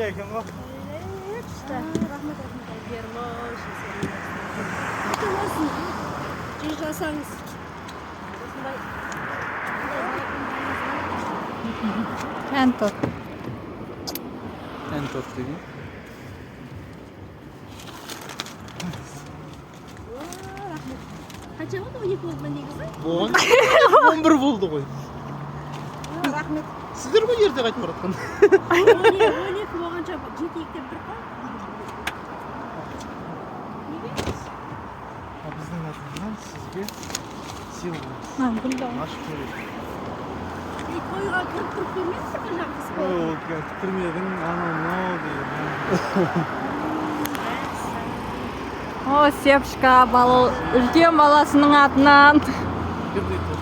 екен ғой. Рахмет Ермаш. Құтты болсын. Жүз жасаңыз. Кәнтот. Кәнтот деген. Рахмет. Қанша болды? 12 болды ма негізі? Болған. 11 болды ғой. Рахмет. Сіздер ғой ерте қайтып баратқан. 12 болғанша жетейік деп тұр ғой. Біздің атымыздан сізге сыйлық. Ашық көрейік. Тойға кіріп тұрып бермейсің бе жаңағы қыз Ой, болып? ол кірмедің, анау деген. О, Сепшка үлкен баласының атынан. Кірмей тұр.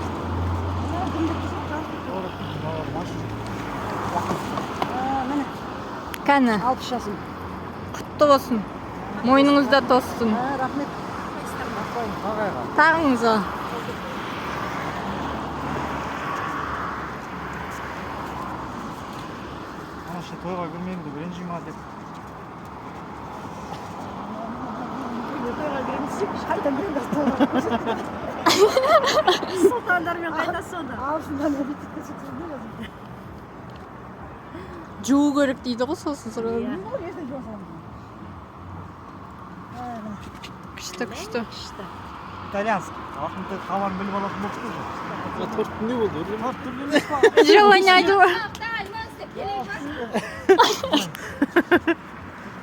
Кәні, 60 жасым. құтты болсын. Мойныңызда тоссын. Рахмет. Тағыңыз о. Анашы тойға кірмеймін деп ренжи ма деп. Тойға кіреміз. Қайта біреулер тойға көрсетті. Сұлтандармен қайта сонда. Алшындан өтіп көрсетті. Жуу керек дейді ғой сосын сұрады. Күшті. Итальянский. Ақынды хабарын біліп алатын болып тұр. 4 күнде болды. 4 күнде. Желание айту. Альмас деп келейміз.